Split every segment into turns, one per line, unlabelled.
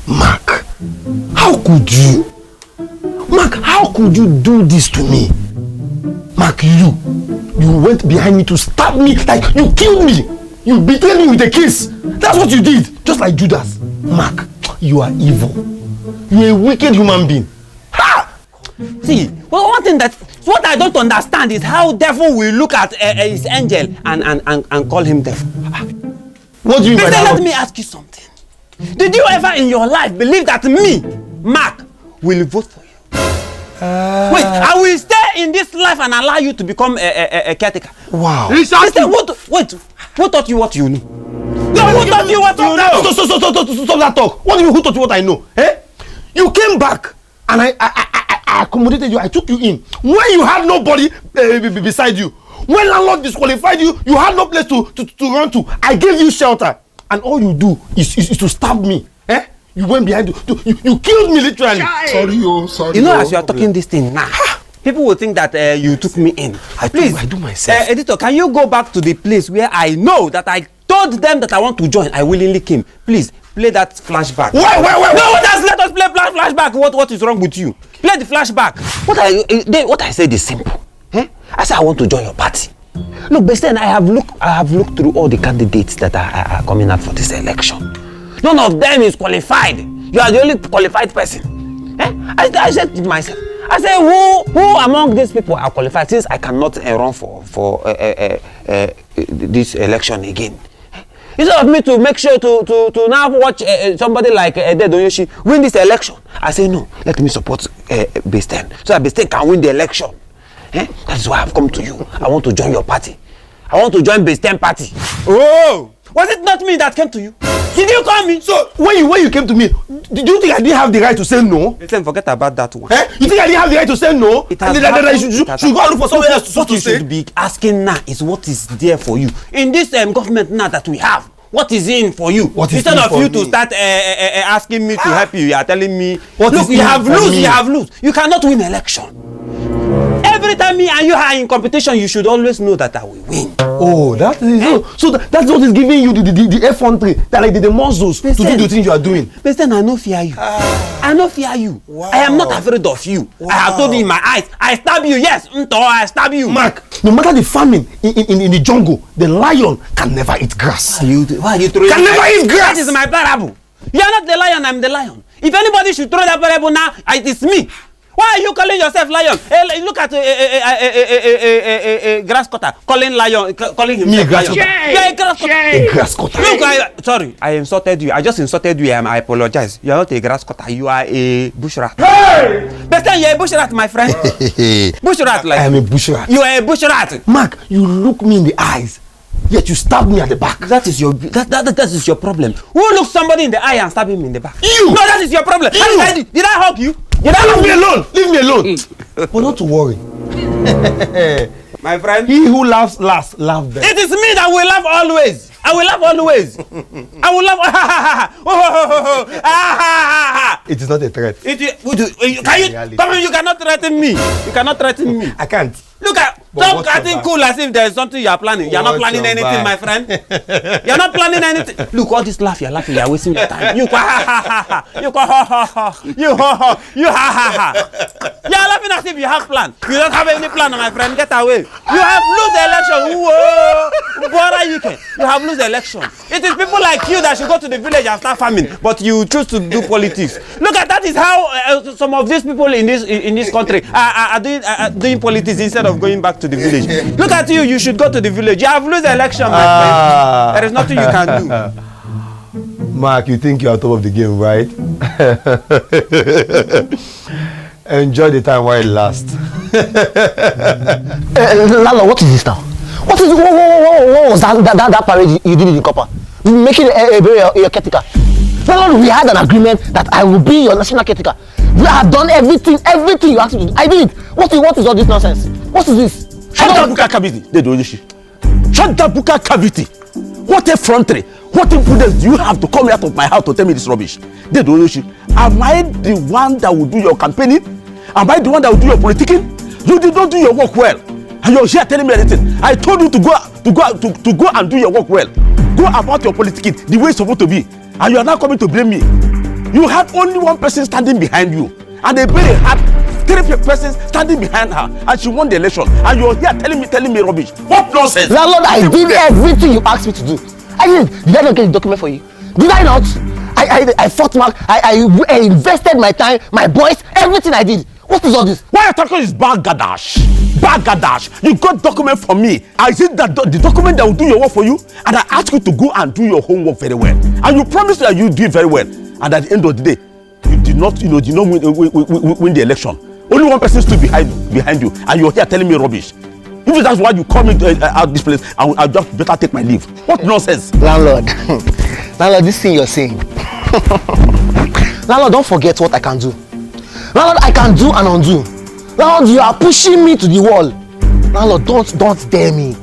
Mark, how could you? Mark, how could you do this to me? Mark, you went behind me to stab me, like you killed me. You betrayed me with a kiss. That's what you did, just like Judas. Mark, you are evil. You're a wicked human being. Ha!
See, well, one thing that what I don't understand is how devil will look at his angel and call him devil.
What do you mean by that?
Let me ask you something. Did you ever in your life believe that me, Mark, will vote for you? Wait, I will stay in this life and allow you to become a caretaker.
Wow.
Listen, who taught you what you know? No, who taught you what you know?
Stop that talk. What do you mean, who taught you what I know? Eh? You came back and I accommodated you. I took you in. When you had nobody beside you. When landlord disqualified you, you had no place to run to. I gave you shelter. And all you do is to stab me. Eh? You went behind you killed me literally.
Sorry.
You know, as you are talking this thing now, people will think that you took me in.
Please, I do myself.
Editor, can you go back to the place where I know that I told them that I want to join? I willingly came. Please, play that flashback.
Wait.
No, let us play flashback. What is wrong with you? Play the flashback. What I said is simple. Eh? I said I want to join your party. Look, but then I have looked through all the candidates that are coming out for this election. None of them is qualified. You are the only qualified person. Eh? I said to myself, I said, who among these people are qualified since I cannot run for this election again? Instead of me to make sure to now watch somebody like Dedoyoshi win this election, I say no, let me support Basten so that Basten can win the election. Eh? That is why I've come to you. I want to join your party. I want to join Basten party. Oh! Was it not me that came to you? Did you call me?
So when you came to me, did you think I didn't have the right to say no?
Listen, forget about that one.
Eh? You think I didn't have the right to say no?
It has
you should go and look for somewhere else to say?
What you should be asking now is what is there for you. In this government now that we have, what is in for you? Instead of you to start asking me to help you, you are telling me, look, you have lose. You cannot win election. Every time me and you are in competition, you should always know that I will win.
Oh, that is so that's what is giving you the effrontery, that like the muscles to do the things you are doing.
But then I no fear you. I no fear you.
Wow.
I am not afraid of you. Wow. I have told you in my eyes. I stab you. Yes, I stab you.
Mark, no matter the famine in the jungle, the lion can never eat grass.
Why are you throwing?
Can never eat grass.
That is my parable. You are not the lion. I'm the lion. If anybody should throw that parable now, it is me. Why are you calling yourself lion? Hey, look at a grass cutter calling him lion.
A grass cutter.
Look, sorry, I insulted you. I just insulted you and I apologize. You are not a grass cutter. You are a bush rat. Hey! Best time you are a bush rat, my friend. Bush rat, like
I am a bush rat.
You are a bush rat.
Mark, you look me in the eyes, yet you stab me at the back.
That is your problem. Who looks somebody in the eye and stab him in the back?
You.
No, that is your problem. Did I hug you?
Leave me alone. Leave me alone. But not to worry.
My friend.
He who laughs last, laughs best.
It is me that will laugh always. I will laugh always. I will laugh.
It is not a threat.
Can you? Come on, you cannot threaten me. You cannot threaten me.
I can't.
Look at, stop acting cool as if there is something you are planning. You are not planning anything, my friend. You are not planning anything. Look, all this laugh, you are laughing, you are wasting your time. You ha ha ha. You ha ha ha. You ha ha. You ha ha ha. You are laughing as if you have plan. You don't have any plan, my friend. Get away. You have lose the election. Whoa. You have lose the election. It is people like you that should go to the village and start farming, but you choose to do politics. Look at that is how some of these people in this country are doing politics instead of going back to the village. Look at you. You should go to the village. You have lose the election, my friend. There is nothing you can do.
Mark, you think you are top of the game, right? Enjoy the time while it lasts.
Lalo, what is this now? What was that parade you did in Copper? Making a caretaker. Lalo, we had an agreement that I will be your national caretaker. We have done everything you asked me to do. I did it. What is all this nonsense? What is this?
Shut that buka cavity. Shut that buka cavity. What effrontery. What impudence do you have to come out of my house to tell me this rubbish? Am I the one that will do your campaigning? Am I the one that will do your politicking? You did not do your work well. And you're here telling me anything. I told you to go and do your work well. Go about your politicking the way it's supposed to be. And you are now coming to blame me. You had only one person standing behind you, and the Ebere had 3 persons standing behind her, and she won the election. And you're here telling me rubbish. What nonsense!
Landlord, I did everything you asked me to do. Did I not get the document for you? Did I not? I fought Mark. I invested my time, my boys, everything I did. What is all this?
Why you're talking is bagadash. You got document for me. I said that the document that will do your work for you, and I asked you to go and do your homework very well. And you promised that you do it very well. And at the end of the day, you did not win the election. Only one person stood behind you, and you're here telling me rubbish. If that's why you call me out this place, I'll just better take my leave. What nonsense?
Landlord, this thing you're saying. Landlord, don't forget what I can do. Landlord, I can do and undo. Landlord, you are pushing me to the wall. Landlord, don't dare me.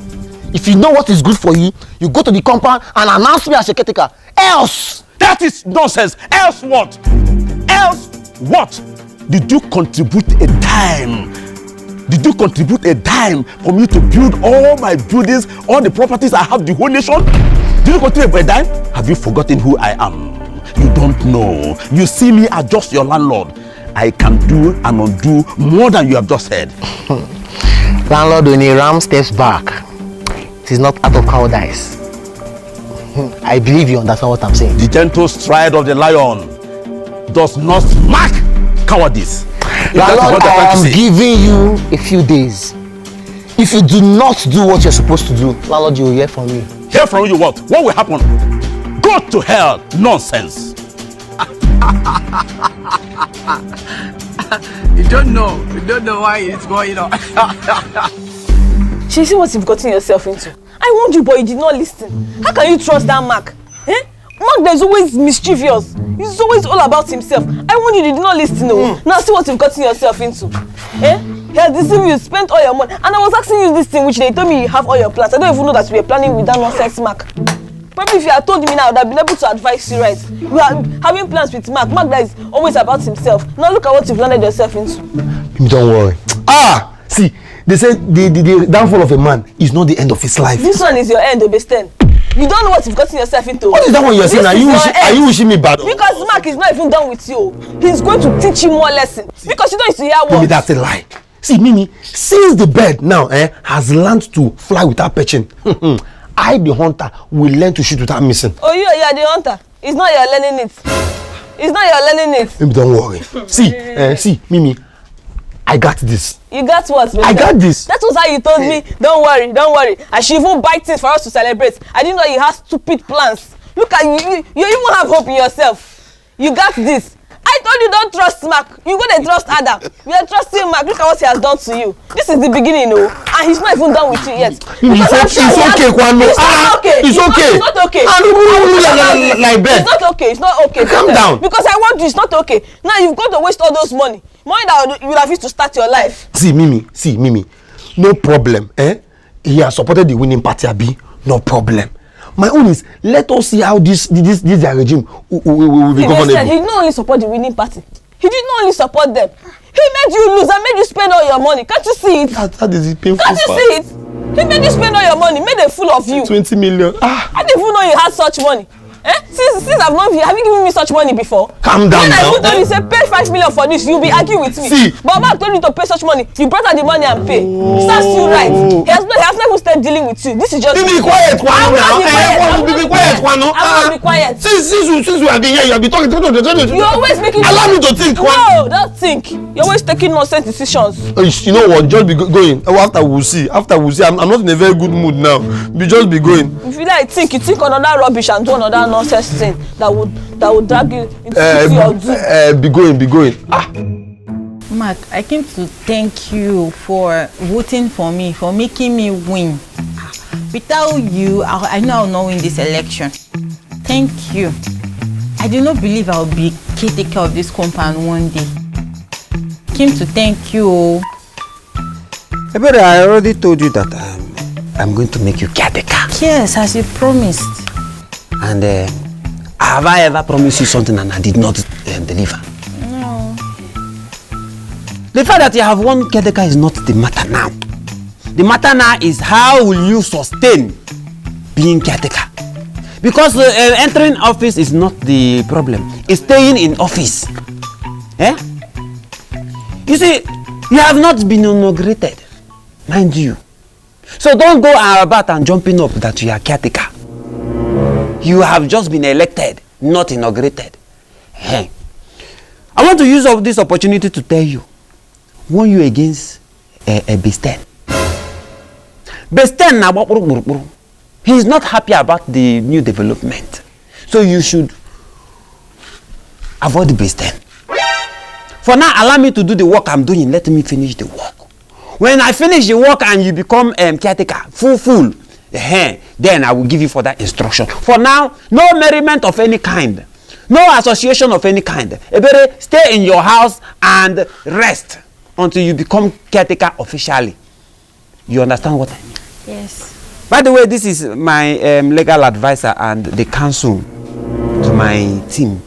If you know what is good for you, you go to the compound and announce me as a caretaker. Else!
That is nonsense. Else what? Else what? Did you contribute a dime? Did you contribute a dime for me to build all my buildings, all the properties I have, the whole nation? Did you contribute a dime? Have you forgotten who I am? You don't know. You see me as just your landlord. I can do and undo more than you have just said.
Landlord, when a ram steps back, it is not out of cowardice. I believe you understand what I'm saying.
The gentle stride of the lion does not mark cowardice.
Landlord, I am giving you a few days. If you do not do what you're supposed to do, Landlord, you will hear from me.
Hear from you what? What will happen? Go to hell. Nonsense.
You don't know why it's going on.
She see what you've gotten yourself into. I warned you, but you did not listen. How can you trust that Mark? Mark, there's always mischievous. He's always all about himself. I warned you, did not listen. Now see what you've gotten yourself into. He has deceived you, spent all your money. And I was asking you this thing, which they told me you have all your plans. I don't even know that we were planning with that nonsense Mark. Probably if you had told me now, I would have been able to advise you right. You are having plans with Mark. Mark that is always about himself. Now look at what you've landed yourself into.
Don't worry. See, they say the downfall of a man is not the end of his life.
This one is your end, Obesten. You don't know what you've gotten yourself into.
What is that one you're saying? Are you wishing me bad?
Because Mark is not even done with you. He's going to teach you more lessons. Because you don't used to hear words.
Maybe that's a lie. See, Mimi, since the bird now has learned to fly without perching, I, the hunter, will learn to shoot without missing.
Oh, you are the hunter. It's not your learning it. It's not your learning it.
Maybe don't worry. See, Mimi, I got this.
You got what, baby?
I got this.
That was how you told me, don't worry. I should even buy things for us to celebrate. I didn't know you had stupid plans. Look at you. You even have hope in yourself. You got this. I told you don't trust Mark. You go to trust Adam. You are trusting Mark. Look at what he has done to you. This is the beginning, and he's not even done with you yet.
It's okay, Kwano.
It's not okay.
It's okay.
It's not okay.
Like bed.
It's not okay. It's not okay.
Calm down.
Because I want you. It's not okay. Now you've got to waste all those money that you would have used to start your life.
See, Mimi. No problem. He has supported the winning party, Abi. No problem. My own is, let us see how this their regime will be governable.
He did not only support the winning party. He did not only support them. He made you lose and made you spend all your money. Can't you see it?
That is the painful
Can't you see it? He made you spend all your money, made a fool of you.
20 million.
I didn't even know you had such money. Since I've known you, have you given me such money before?
Calm down now.
When I told you, say pay 5 million for this, you'll be arguing with me.
See.
But Mark told you to pay such money. You brought out the money and pay. Serves you right. He has not even started dealing with you. This is just.
Be quiet, Kwano. Be quiet, Kwano.
I will be quiet.
Since we have been here, you have been talking.
You're always making.
Allow me to think, Kwano.
No, don't think. You're always taking nonsense decisions.
You know what? Just be going. After we'll see. I'm not in a very good mood now. Just be going.
If you like think another rubbish and do another nonsense thing that would drag you into your doom.
Be going.
Mark, I came to thank you for voting for me, for making me win. Without you, I know I'll not win this election. Thank you. I did not believe I'll be caretaker of this compound one day. Came to thank you.
But I already told you that I'm going to make you caretaker.
Yes, as you promised.
And have I ever promised you something and I did not deliver?
No.
The fact that you have one caretaker is not the matter now. The matter now is how will you sustain being caretaker? Because entering office is not the problem. It's staying in office. Eh? You see, you have not been inaugurated, mind you. So don't go about and jumping up that you are caretaker. You have just been elected, not inaugurated. Hey. I want to use this opportunity to tell you, warn you against a Besten. Besten na he is not happy about the new development. So you should avoid the Besten. For now, allow me to do the work I'm doing. Let me finish the work. When I finish the work and you become caretaker, full, then I will give you further instruction. For now, no merriment of any kind. No association of any kind. Ebere, stay in your house and rest until you become caretaker officially. You understand what I mean?
Yes.
By the way, this is my legal advisor and the counsel to my team.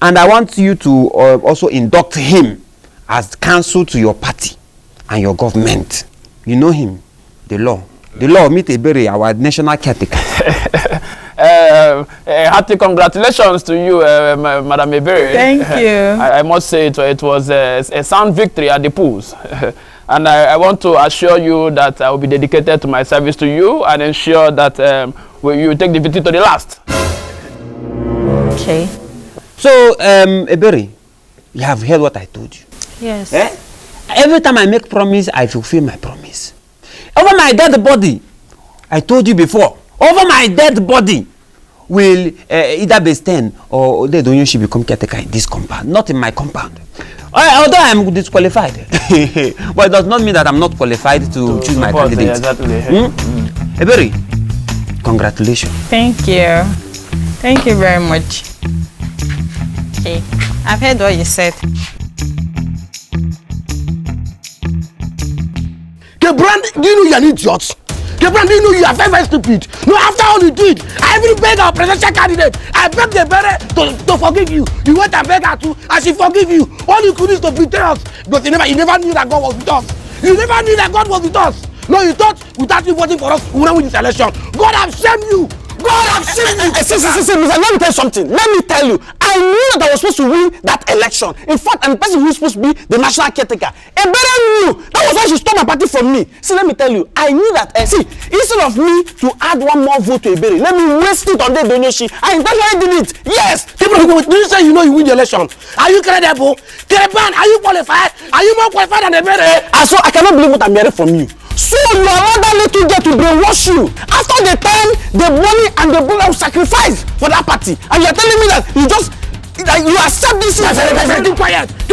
And I want you to also induct him as counsel to your party and your government. You know him, the law. The law, meet Ebere, our national caretaker.
Hearty congratulations to you, Madam Ebere.
Thank you.
I must say it was a sound victory at the polls. And I want to assure you that I will be dedicated to my service to you and ensure that you take the victory to the last.
Okay.
So, Ebere, you have heard what I told you.
Yes.
Eh? Every time I make promise, I fulfill my promise. Over my dead body, I told you before, over my dead body will either Besten or Odedonyo should become caretaker in this compound, not in my compound. Although I am disqualified, but it does not mean that I'm not qualified to choose my candidate.
Exactly.
Ebere, congratulations.
Thank you. Thank you very much. Okay, I've heard what you said.
Brand, do you know you are an idiot? Brand, do you know you are very, very stupid? No, after all you did, I even begged our presidential candidate. I begged the better to forgive you. You went and begged her to, and she forgive you. All you could do is to betray us. But you never knew that God was with us. You never knew that God was with us. No, you thought without you voting for us, we wouldn't win this election. God have shamed you. God have shamed you.
Let me tell you something. Let me tell you. I knew that I was supposed to win that election. In fact, I'm the person who's supposed to be the national caretaker. And better knew. That was why she stole my party from me. See, let me tell you. I knew that. See, instead of me to add one more vote to Ebere, let me waste it on the Donyoshi. I intentionally did it. Yes.
Do you say you know you win the election? Are you credible? Keban, are you qualified? Are you more qualified than Ebere?
And so I cannot believe what I'm hearing from you. So you allow that little girl to brainwash you after the time, the money and the blood sacrifice for that party, and you're telling me that you accept this.
Keep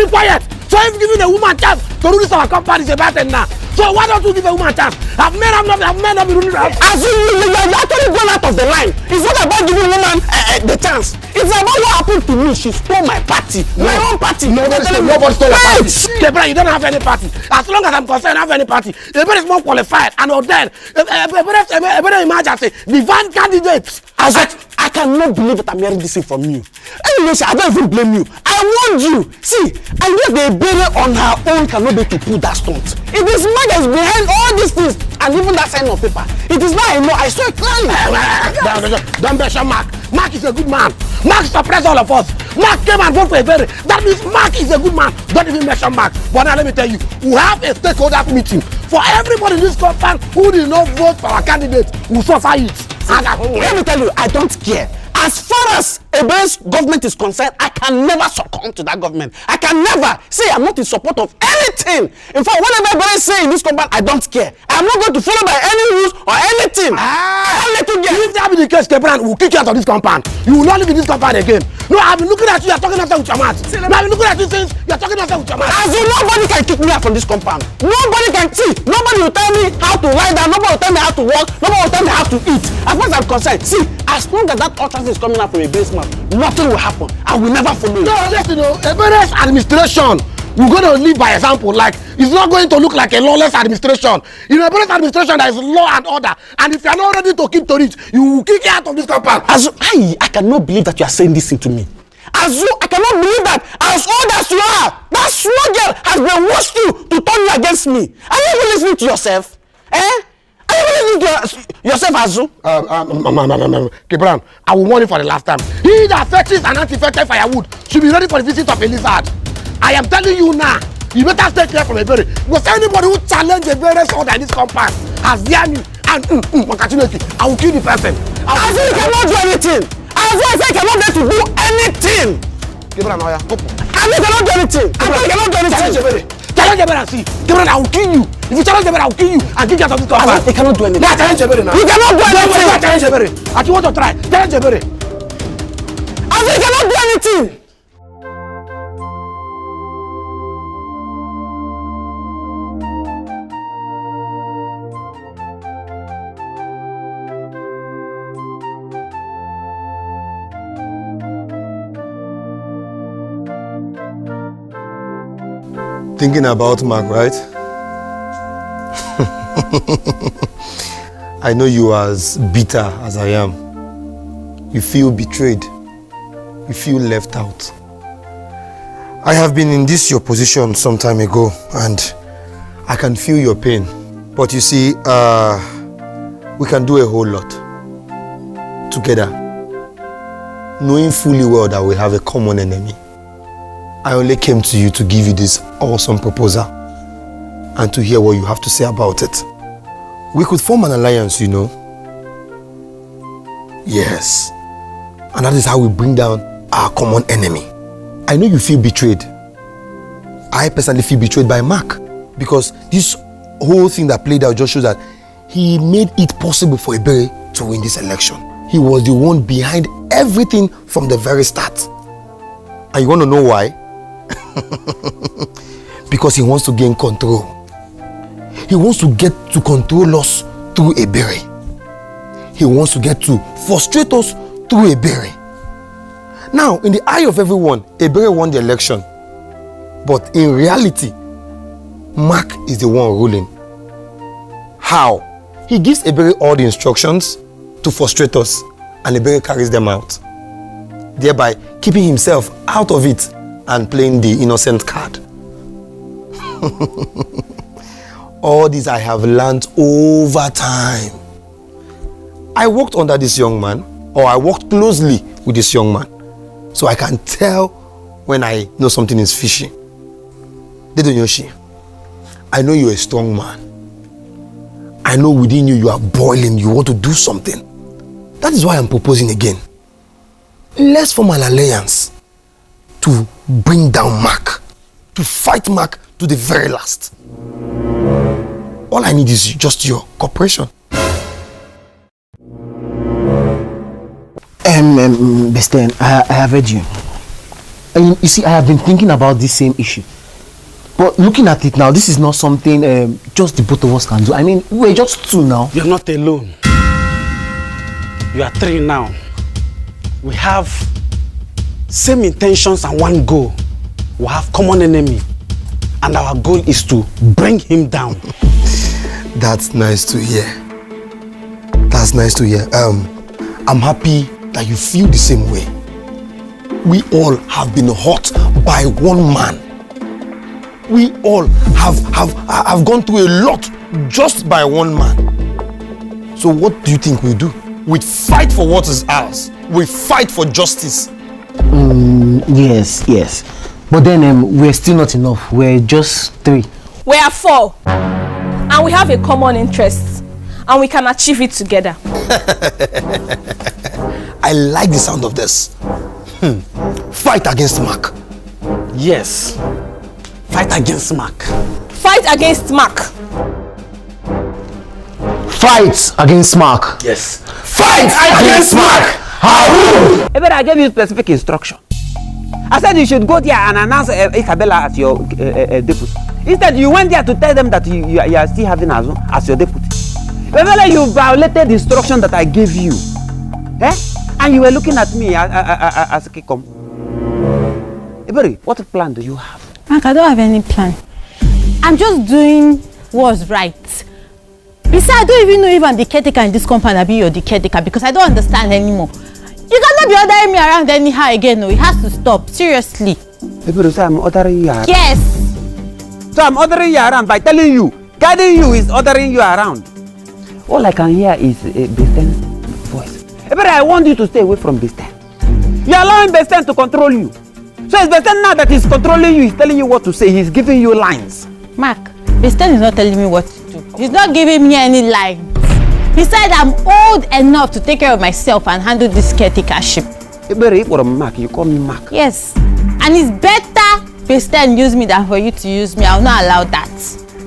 quiet. So if giving a woman chance to rule this our company is a bad thing now. So why don't you give a woman chance? Have men not been ruling the house?
As you are actually gone out of the line. It's not about giving a woman the chance. It's about what happened to me. She stole my party, my own party.
Nobody stole your party. Kebra, you don't have any party. As long as I'm concerned, I have any party. Everybody is more qualified and ordained. Everybody imagine say divine candidates.
I cannot believe that I'm hearing this thing from you. Anyway, I don't even blame you. I warned you. See, I know the Ebere on her own cannot be to pull that stunt. It is Mark that is behind all these things and even that sign of paper. It is not I know. I saw it clearly.
Don't mention Mark. Mark is a good man. Mark suppressed all of us. Mark came and voted for Ebere. That means Mark is a good man. Don't even mention Mark. But now let me tell you, we have a stakeholder meeting for everybody in this compound who did not vote for our candidate. We suffer it.
Let me tell you, I don't care. As far as Ebere's government is concerned, I can never succumb to that government. I can never. See, I'm not in support of anything. In fact, whatever Ebere say in this compound, I don't care. I'm not going to follow by any rules or anything.
If that be the case, Kebran, we'll kick you out of this compound. You will not live in this compound again. No, I've been looking at you, you're talking after with your mouth. No, I've been looking at you since you're talking after with your mouth.
As in, nobody can kick me out from this compound. Nobody can see. Nobody will tell me how to lie down. Nobody will tell me how to walk. Nobody will tell me how to eat. As far as I'm concerned, see, as long as that utterance is coming out from a base mouth, nothing will happen. I will never follow you.
No, listen, Ebere's administration, we're going to live by example. Like, it's not going to look like a lawless administration. In Ebere's administration, there is law and order. And if you are not ready to keep to it, you will kick you out of this compound.
I cannot believe that you are saying this thing to me. I cannot believe that as old as you are, that small girl has brainwashed you to turn you against me. Are you even listening to yourself? Are you even you yourself as so?
Kibran, I will warn you for the last time. He that fetches an anti-infected firewood should be ready for the visit of a lizard. I am telling you now, you better stay clear from a berry. Because anybody who challenges a berry sword in this compound has dared me. And I will kill the person.
I say you cannot do anything. I say you cannot dare to do anything.
Kibran, Oya, go.
I say you cannot do anything. I say you cannot do anything.
Challenge the berry and see. Kibran, I will kill you. If you challenge the berry, I will kill you and give you out of this compound.
You cannot do anything.
Now challenge the berry now.
You cannot do anything.
Challenge the berry. I want to try. Challenge the berry.
I say you cannot do anything.
Thinking about Mark, right? I know you are as bitter as I am. You feel betrayed. You feel left out. I have been in this your position some time ago and I can feel your pain. But you see, we can do a whole lot together, knowing fully well that we have a common enemy. I only came to you to give you this awesome proposal and to hear what you have to say about it. We could form an alliance, you know. Yes. And that is how we bring down our common enemy. I know you feel betrayed. I personally feel betrayed by Mark because this whole thing that played out just shows that he made it possible for Ebere to win this election. He was the one behind everything from the very start. And you want to know why? Because he wants to gain control. He wants to get to control us through Ebere. He wants to get to frustrate us through Ebere. Now, in the eye of everyone, Ebere won the election. But in reality, Mark is the one ruling. How? He gives Ebere all the instructions to frustrate us, and Ebere carries them out, thereby keeping himself out of it and playing the innocent card. All this I have learned over time. I worked under this young man, or I worked closely with this young man, so I can tell when I know something is fishy. Dedonyoshi, I know you're a strong man. I know within you, you are boiling, you want to do something. That is why I'm proposing again. Let's form an alliance to bring down Mark, to fight Mark to the very last. All I need is just your cooperation.
Besten, I have heard you. And you see, I have been thinking about this same issue. But looking at it now, this is not something just the both of us can do. I mean, we're just two now.
You're not alone. You are three now. We have same intentions and one goal. We have common enemy. And our goal is to bring him down.
That's nice to hear. That's nice to hear. I'm happy that you feel the same way. We all have been hurt by one man. We all have gone through a lot just by one man. So what do you think we do? We fight for what is ours. We fight for justice.
Yes. But then we're still not enough. We're just three.
We are four. And we have a common interest. And we can achieve it together.
I like the sound of this. Fight against Mark.
Yes. Fight against Mark.
Fight against Mark.
Fight against Mark.
Yes.
Fight against Mark. How?
But I gave you specific instruction. I said you should go there and announce Isabella as your deputy. Instead, you went there to tell them that you are still having Azu as your deputy. But you violated the instruction that I gave you. Eh? And you were looking at me as a kikom. Ebere, what plan do you have?
Mark, I don't have any plan. I'm just doing what's right. Besides, I don't even know if I'm the caretaker in this compound. I'll be your caretaker because I don't understand anymore. You cannot be ordering me around anyhow again. No, it has to stop. Seriously.
Ebere, so I'm ordering you around.
Yes.
So I'm ordering you around by telling you. Guiding you is ordering you around. all I can hear is Besten's voice. But I want you to stay away from Besten. You're allowing Besten to control you. So it's Besten now that he's controlling you, he's telling you what to say, he's giving you lines.
Mark, Besten is not telling me what to do. He's not giving me any lines. He said I'm old enough to take care of myself and handle this caretakership.
Mark, you call me Mark.
Yes. And it's better Besten use me than for you to use me. I will not allow that.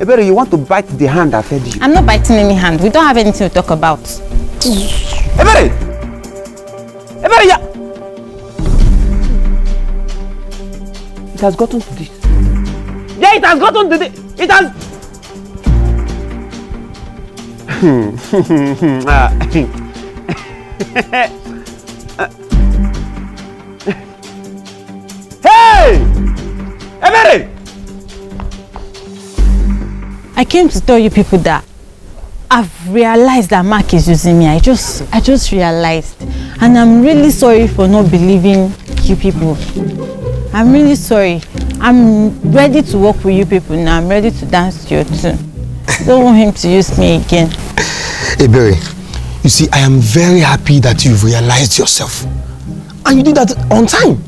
Ebere, you want to bite the hand that fed you?
I'm not biting any hand. We don't have anything to talk about.
Ebere! Ebere, yeah! It has gotten to this. Yeah, it has gotten to this. It has... Hey! Ebere!
I came to tell you people that I've realized that Mark is using me. I just realized. And I'm really sorry for not believing you people. I'm really sorry. I'm ready to work with you people now. I'm ready to dance to your tune. I don't want him to use me again.
Hey, Berry, you see, I am very happy that you've realized yourself. And you did that on time.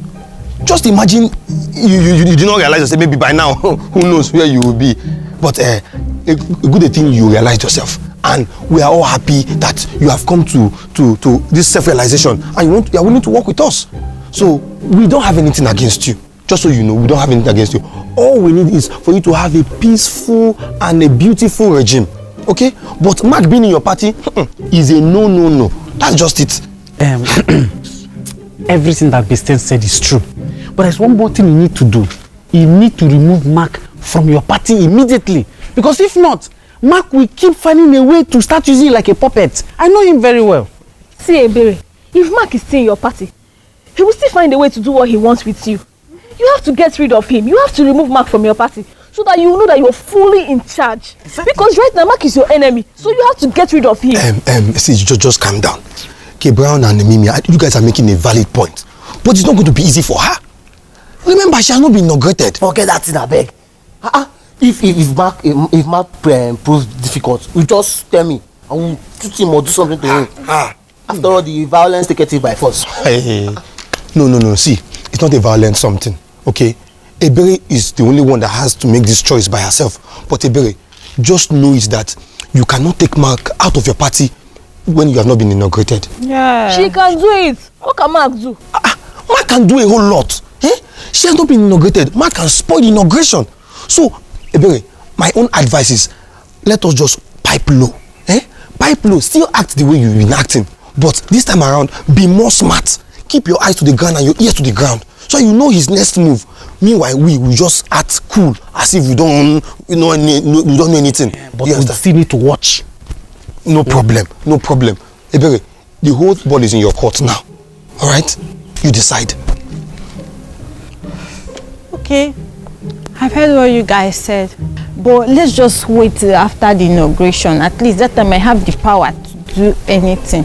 Just imagine you did not realize yourself. Maybe by now, who knows where you will be. But a good thing you realized yourself. And we are all happy that you have come to this self-realization and you are willing to work with us. So we don't have anything against you. Just so you know, we don't have anything against you. All we need is for you to have a peaceful and a beautiful regime. Okay? But Mark being in your party is a no. That's just it.
Everything that Besten said is true. But there's one more thing you need to do. You need to remove Mark from your party immediately. Because if not, Mark will keep finding a way to start using you like a puppet. I know him very well.
See, Ebere, if Mark is still in your party, he will still find a way to do what he wants with you. You have to get rid of him. You have to remove Mark from your party so that you know that you're fully in charge. Exactly. Because right now, Mark is your enemy. So you have to get rid of him.
See, just calm down. Okay, Brown and Mimi, you guys are making a valid point. But it's not going to be easy for her. Remember, she has not been inaugurated.
Forget that thing, I beg. If Mark proves difficult, you just tell me. I will shoot him or do something to him. After all, the violence taken it by force.
No. See, it's not a violent something. Okay? Ebere is the only one that has to make this choice by herself. But Ebere, just know is that you cannot take Mark out of your party when you have not been inaugurated.
Yeah. She can do it. What can Mark do?
Mark can do a whole lot. She has not been inaugurated. Mark can spoil the inauguration. So, Ebere, my own advice is, let us just pipe low. Pipe low. Still act the way you've been acting. But this time around, be more smart. Keep your eyes to the ground and your ears to the ground. So you know his next move. Meanwhile, we just act cool. As if we don't know anything.
Yeah, but we still need to watch.
No problem. Ebere, the whole ball is in your court now. Alright? You decide.
Okay. I've heard what you guys said. But let's just wait till after the inauguration. At least that time I have the power to do anything.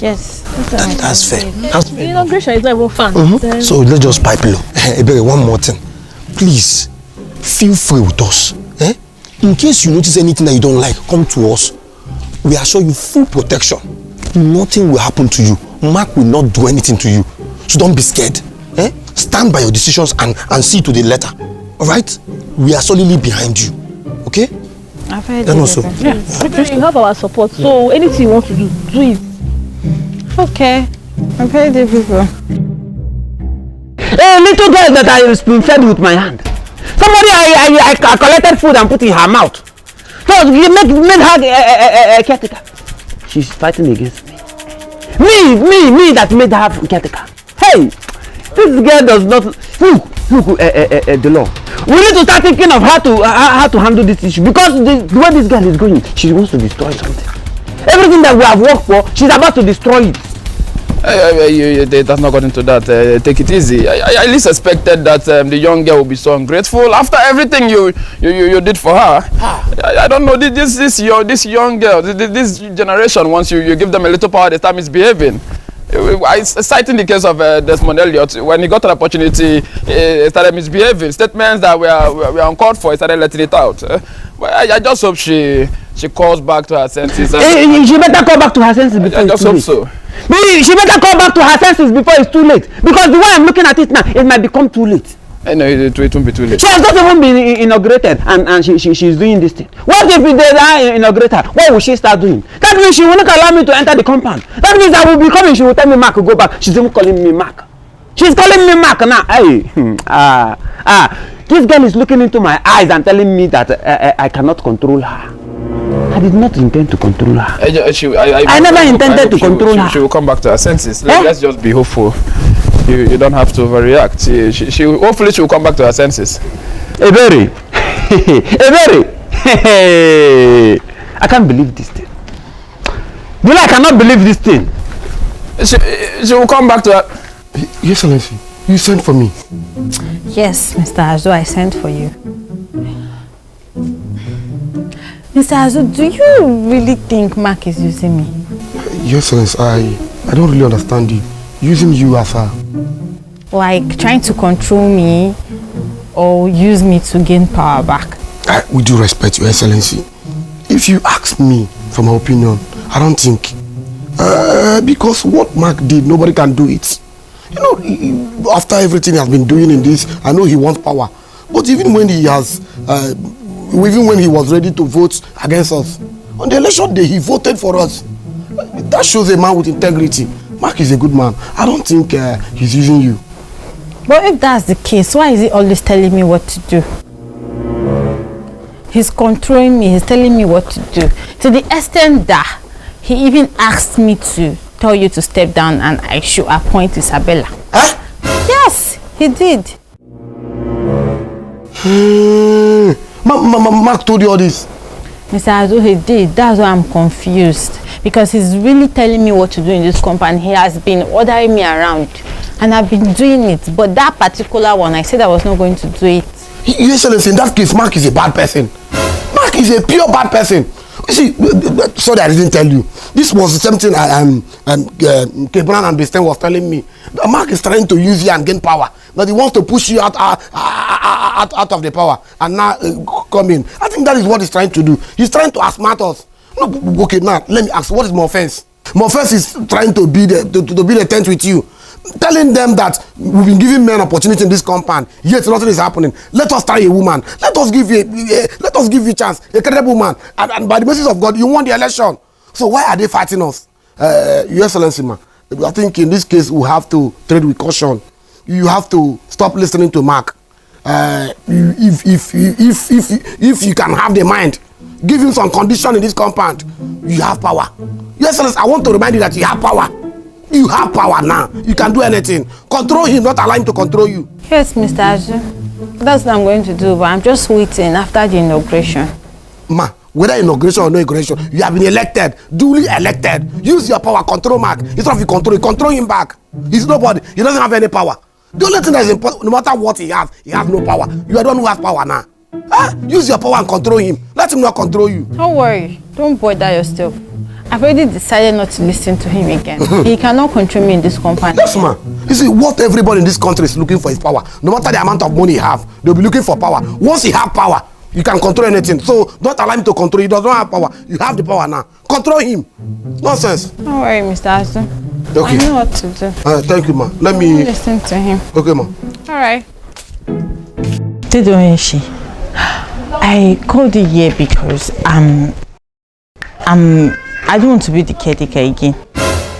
Yes.
That's fair.
The inauguration is not even fun.
So let's just pipe low. Ebere, one more thing. Please, feel free with us. In case you notice anything that you don't like, come to us. We assure you full protection. Nothing will happen to you. Mark will not do anything to you. So don't be scared. Stand by your decisions and see to the letter. Alright? We are solidly behind you. Okay?
I've heard
and also,
you have our support. So anything you want to do it.
Okay. I've heard it before.
A little girl that I spoon-fed with my hand. Somebody I collected food and put in her mouth. So you made her a caretaker. She's fighting against me. Me that made her caretaker. Hey, this girl does not look the law. We need to start thinking of how to handle this issue because the way this girl is going, she wants to destroy something. Everything that we have worked for, she's about to destroy it.
That's not got into that. Take it easy. I at least expected that the young girl will be so ungrateful after everything you did for her. I don't know this young girl, this generation. Once you give them a little power, they start misbehaving. Citing the case of Desmond Elliott, when he got an opportunity, he started misbehaving. Statements that were uncalled for, he started letting it out. But I just hope she calls back to her senses.
She better call back to her senses before it's too late. So. She better call back to her senses before it's too late. Because the way I'm looking at it now, it might become too late.
I know it won't be too late.
She has not even been inaugurated and she's doing this thing. What if they inaugurate her? What will she start doing? That means she will not allow me to enter the compound. That means I will be coming, she will tell me Mark to go back. She's even calling me Mark. She's calling me Mark now. Hey, this girl is looking into my eyes and telling me that I cannot control her. I did not intend to control her. I never intended to control her.
She will come back to her senses. Let's just be hopeful. You don't have to overreact. She hopefully she will come back to her senses.
Ebere. I can't believe this thing. You know, I cannot believe this thing.
She will come back to her.
Your Excellency, you sent for me.
Yes, Mr. Azu, I sent for you. Mr. Azu, do you really think Mark is using me?
Your Excellency, I don't really understand you. Using you as a...
Like trying to control me or use me to gain power back?
We do respect Your Excellency. If you ask me for my opinion, I don't think. Because what Mark did, nobody can do it. You know, after everything he has been doing in this, I know he wants power. But even when he has... even when he was ready to vote against us, on the election day, he voted for us. That shows a man with integrity. Mark is a good man. I don't think he's using you.
But if that's the case, why is he always telling me what to do? He's controlling me. He's telling me what to do. To the extent that he even asked me to tell you to step down and I should appoint Isabella.
Huh?
Yes, he did.
Mark told you all this.
Mr. Azu, he did. That's why I'm confused. Because he's really telling me what to do in this company. He has been ordering me around. And I've been doing it. But that particular one, I said I was not going to do it.
Your Excellency, in that case, Mark is a bad person. Mark is a pure bad person. You see, sorry I didn't tell you. This was something Kebran and Besten was telling me. Mark is trying to use you and gain power. That he wants to push you out of the power and now come in. I think that is what he's trying to do. He's trying to outsmart us. No, okay, now let me ask, what is my offense? My offense is trying to be the tent with you, telling them that we've been giving men opportunity in this compound, yet nothing is happening. Let us try a woman. Let us give you a chance, a credible woman, and by the mercy of God, you won the election. So why are they fighting us? Your Excellency, man, I think in this case we have to tread with caution. You have to stop listening to Mark. If you can have the mind, give him some condition in this compound, you have power. Your Excellency, I want to remind you that you have power. You have power now. You can do anything. Control him, not allow him to control you.
Yes, Mr. Azu. That's what I'm going to do, but I'm just waiting after the inauguration.
Ma, whether inauguration or no inauguration, you have been elected, duly elected. Use your power, control Mark. Instead of you control him back. He's nobody. He doesn't have any power. The only thing that is important, no matter what he has no power. You are the one who has power now. Use your power and control him. Let him not control you.
Don't worry. Don't bother yourself. I've already decided not to listen to him again. He cannot control me in this company.
Yes, man. You see, what everybody in this country is looking for is power. No matter the amount of money he have, they'll be looking for power. Once he have power, you can control anything. So don't allow him to control you. He does not have power. You have the power now. Control him. Nonsense.
Don't worry, Mr. Azu.
Okay.
I know what to do.
Thank you, ma. Let me
listen to him.
Okay, ma.
All right. Tidoeshi, I called you here because I don't want to be the caretaker again.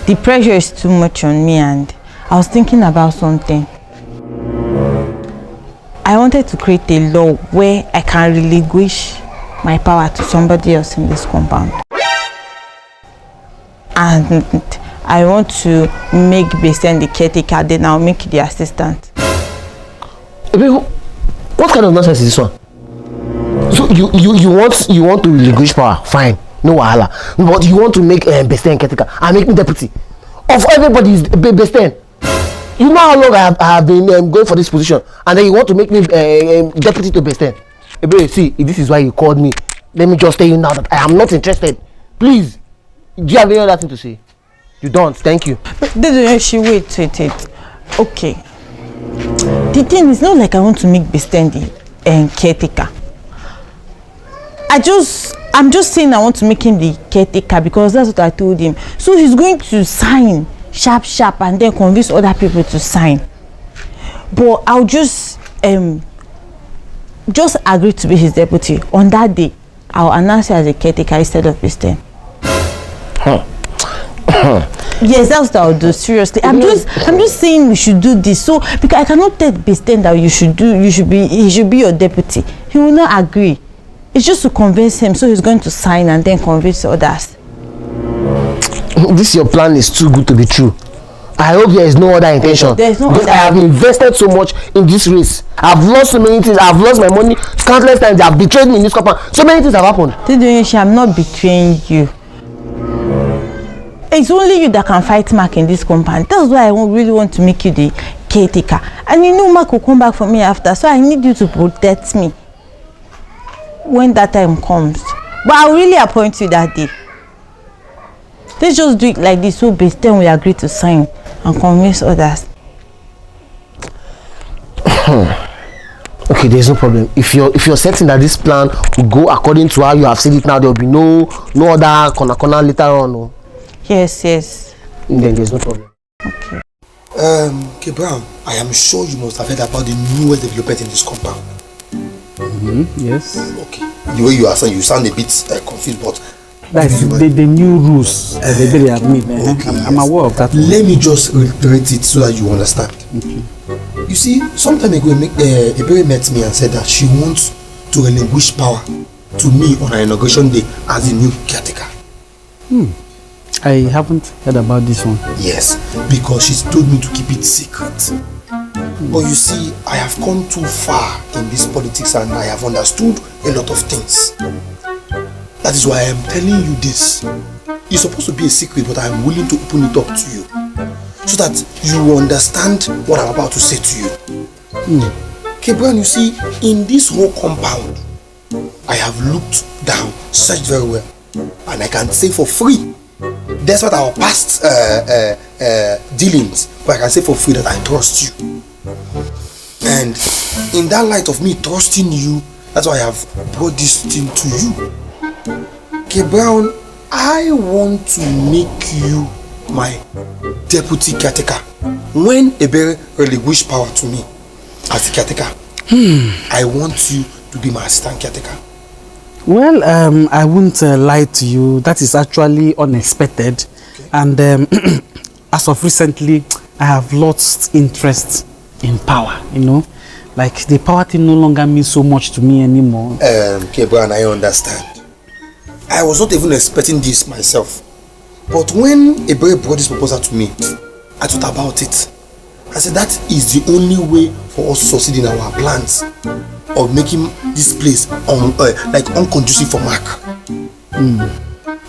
The pressure is too much on me and I was thinking about something. I wanted to create a law where I can relinquish my power to somebody else in this compound. And I want to make Besten the caretaker, then I'll make the assistant.
What kind of nonsense is this one? So you want to relinquish power? Fine, no wahala. But you want to make Besten caretaker and make me deputy of everybody's Besten. You know how long I have been going for this position, and then you want to make me deputy to Besten. See, this is why you called me. Let me just tell you now that I am not interested. Please, do you have any other thing to say? You don't. Thank you.
But wait. Okay. The thing is not like I want to make Bistendi and caretaker. I'm just saying I want to make him the caretaker because that's what I told him. So he's going to sign sharp and then convince other people to sign. But I'll just agree to be his deputy. On that day, I'll announce you as a caretaker instead of Bistendi. Yes, that's what I'll do. Seriously, I'm just saying we should do this. So because I cannot tell Bistendi that he should be your deputy. He will not agree. It's just to convince him, so he's going to sign and then convince others.
This your plan is too good to be true. I hope there is no other intention.
There's no
because
other.
I have invested so much in this race. I've lost so many things. I've lost my money countless times. They have betrayed me in this compound. So many things have happened.
I'm not betraying you. It's only you that can fight Mark in this compound. That's why I really want to make you the caretaker. And you know Mark will come back for me after. So I need you to protect me when that time comes. But I'll really appoint you that day. Let's just do it like this, so then we agree to sign and convince others.
Okay, there's no problem. If you're certain that this plan will go according to how you have said it now, there will be no other corner later on. No?
Yes.
Then there's no problem.
Okay.
Okay, Brown, I am sure you must have heard about the newest development in this compound.
Yes.
Okay. The way you are saying, you sound a bit confused, but
that's the new rules that they have made.
Okay,
I'm aware of that.
Let me just reiterate it so that you understand. Okay. You see, some time ago, Ebere met me and said that she wants to relinquish power to me on her inauguration day as the new caretaker.
I haven't heard about this one.
Yes, because she's told me to keep it secret. But you see, I have gone too far in this politics and I have understood a lot of things. That is why I am telling you this. It's supposed to be a secret, but I am willing to open it up to you so that you will understand what I'm about to say to you. Kebran, you see, in this whole compound, I have looked down, searched very well, and I can say for free, despite our past dealings, but I can say for free that I trust you. And in that light of me trusting you, that's why I have brought this thing to you. Okay, Brown, I want to make you my deputy caretaker. When Ebere relinquished power to me as the caretaker, I want you to be my assistant caretaker.
Well, I won't lie to you. That is actually unexpected. Okay. And as of recently, I have lost interest in power, you know. Like the power thing no longer means so much to me anymore.
Okay, Brian, I understand. I was not even expecting this myself. But when Ebere brought this proposal to me, I thought about it. I said that is the only way for us to succeed in our plans of making this place unconducive for Mark.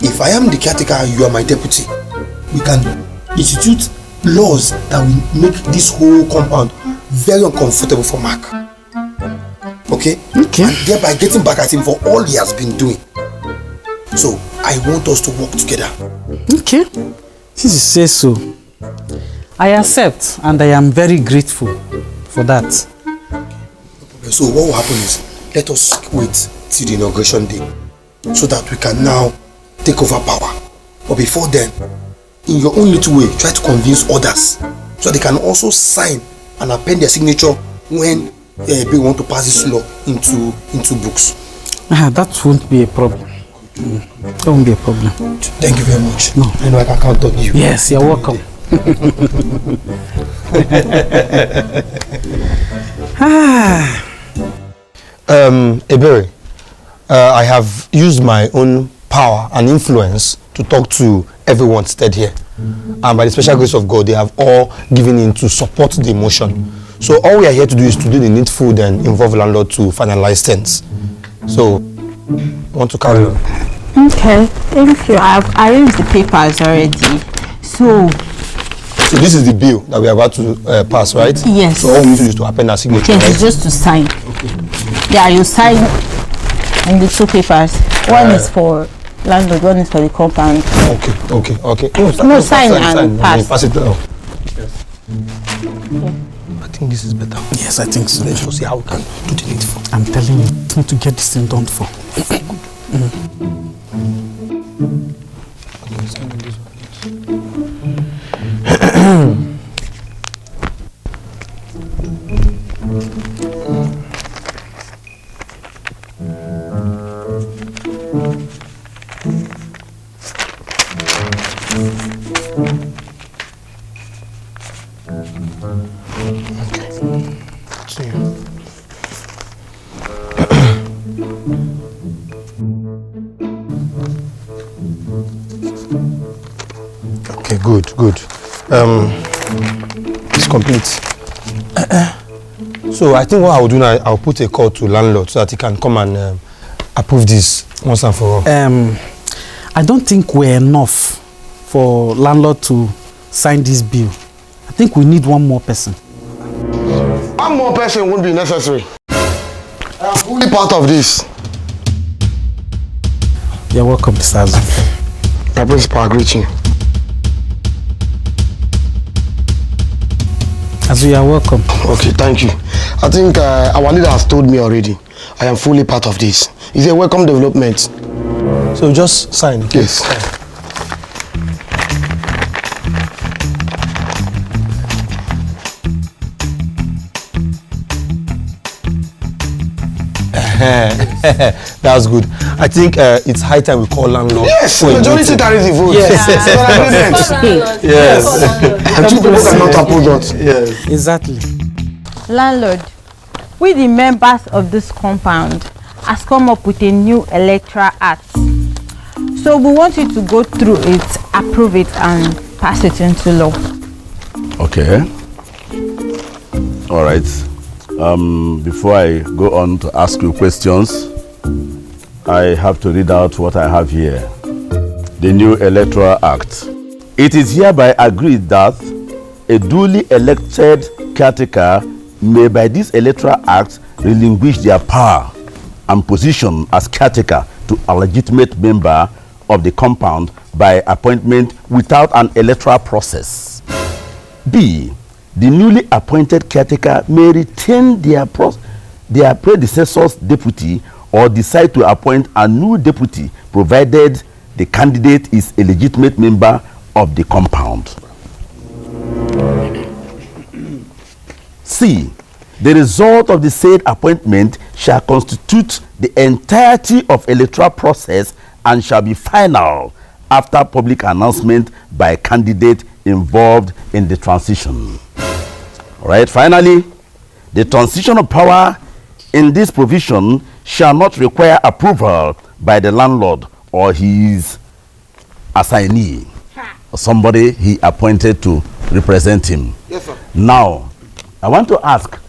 If I am the caretaker and you are my deputy, we can institute laws that will make this whole compound very uncomfortable for Mark. Okay? And thereby getting back at him for all he has been doing. So I want us to work together.
Okay. Since you say so, I accept and I am very grateful for that.
So what will happen is, let us wait till the inauguration day so that we can now take over power. But before then, in your own little way, try to convince others so they can also sign and append their signature when they want to pass this law into books.
That won't be a problem. That won't be a problem.
Thank you very much.
No.
I know I can count on you.
Yes, you're welcome.
Ebere, I have used my own power and influence to talk to everyone seated here. And by the special grace of God, they have all given in to support the motion. So all we are here to do is to do the needful and involve landlord to finalize things. So, I want to carry on.
Okay, thank you. I've arranged the papers already. So
this is the bill that we are about to pass, right?
Yes.
So all we need to do is to append our signature.
Yes,
right?
it's just to sign. Okay. Yeah, you sign in the two papers. One is for landlord, one is for the compound.
Okay.
No, sign and pass.
Pass it down. Yes. I think this is better.
Yes, I think so.
Let's see how we can do the needful.
I'm telling you, need to get this thing done for.
Okay, good. It's complete. So I think what I will do now, I'll put a call to landlord so that he can come and approve this once and for all.
I don't think we're enough for landlord to sign this bill. I think we need one more person.
One more person won't be necessary. I'm fully part of this.
You're welcome, Mr. Azu.
My principal agreed to you.
Azu, you're welcome.
Okay, thank you. I think our leader has told me already. I am fully part of this. It's a welcome development. So just sign. Yes. That's good. I think it's high time we call landlord. Yes, majority carries the vote. Yes. Yes. And two people cannot oppose us. Yes.
Exactly.
Landlord, we the members of this compound has come up with a new electoral act. So we want you to go through it, approve it and pass it into law.
Okay. All right. Before I go on to ask you questions, I have to read out what I have here. The new Electoral Act. It is hereby agreed that a duly elected caretaker may by this Electoral Act relinquish their power and position as caretaker to a legitimate member of the compound by appointment without an electoral process. B. The newly appointed caretaker may retain their predecessor's deputy or decide to appoint a new deputy provided the candidate is a legitimate member of the compound. C. The result of the said appointment shall constitute the entirety of electoral process and shall be final after public announcement by candidate involved in the transition. All right, finally, the transition of power in this provision shall not require approval by the landlord or his assignee, or somebody he appointed to represent him.
Yes, sir.
Now, I want to ask,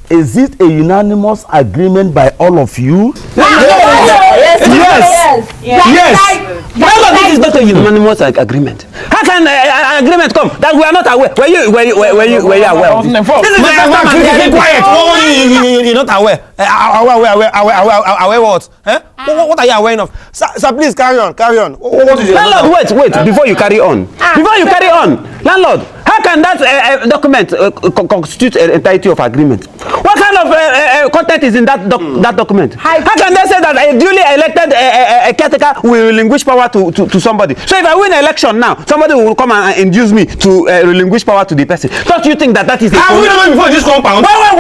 is it a unanimous agreement by all of you?
Yes. Landlord, this is not a unanimous agreement. How can an agreement come that we are not aware? Were you aware of this? This is
Keep quiet. You're not aware. Aware what? What are you aware of? Sir, please carry on. What is it?
Landlord, wait. Before you carry on. Landlord, how can that document constitute an entirety of agreement? What kind of content is in that document? How can they say that a duly elected caretaker will relinquish power to somebody? So if I win an election now, somebody will come and induce me to relinquish power to the person. Don't you think that is a...
Have we known before this compound?
Why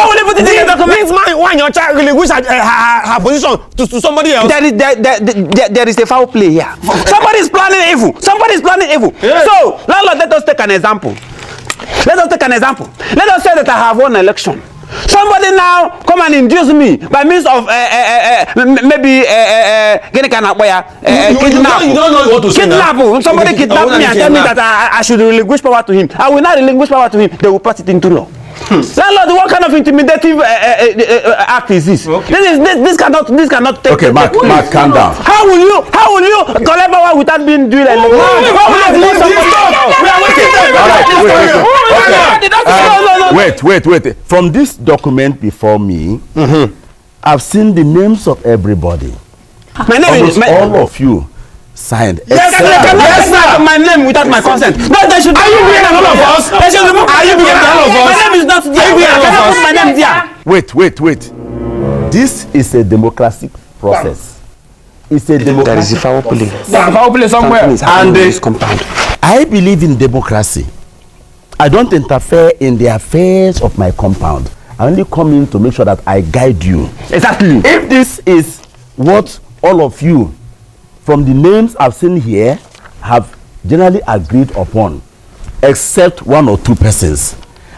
would they put it in the document?
This man, why your child relinquish her position to somebody else?
There is a foul play here. Somebody is planning evil. Yes. So, landlord, let us take an example. Let us say that I have won an election. Somebody now come and induce me by means of maybe kidnap.
You don't know what to say now.
Somebody kidnap me and tell me that I should relinquish power to him. I will not relinquish power to him. They will pass it into law. Landlord, what kind of intimidative act is this? Okay. This cannot take.
Okay, Mark, calm down.
How will you collect power without being duly elected?
Wait. From this document before me, I've seen the names of everybody.
My name is
all of you signed.
Yes, sir. Yes, sir. My name without my consent. No, they should.
Are you being all of us?
They should remove.
Are you being all of us?
My name is not there.
Are you being all of us?
My name there.
Wait. This is a democratic process. It's a democratic.
There is a foul play.
There's a foul play somewhere.
And
this compound.
I believe in democracy. I don't interfere in the affairs of my compound. I only come in to make sure that I guide you.
Exactly.
If this is what all of you, from the names I've seen here, have generally agreed upon, except 1 or 2 persons,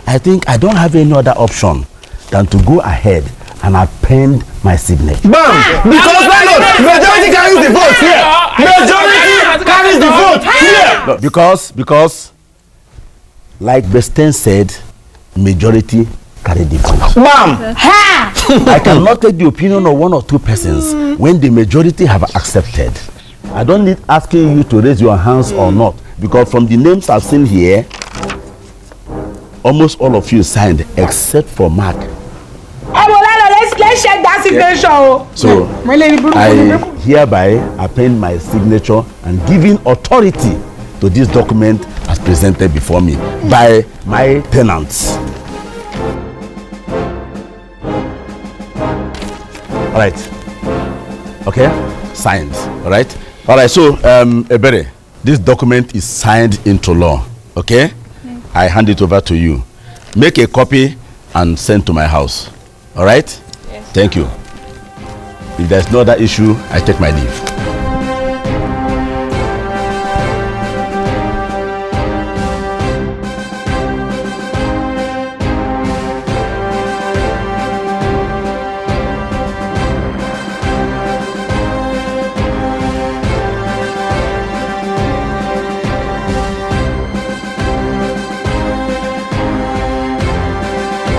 I think I don't have any other option than to go ahead and append my signature.
Bam! Because majority carries the vote here. Majority carries the vote here.
No, because, like Besten said, majority carry the vote.
Bam!
I cannot take the opinion of 1 or 2 persons when the majority have accepted. I don't need asking you to raise your hands or not, because from the names I've seen here, almost all of you signed except for Mark.
Let's check that signature. Yeah.
So I hereby append my signature and giving authority to this document as presented before me by my tenants. All right. Okay. Signed. All right. All right. So, Ebere, this document is signed into law. Okay. I hand it over to you. Make a copy and send to my house. All right. Yes. Thank you. If there's no other issue, I take my leave.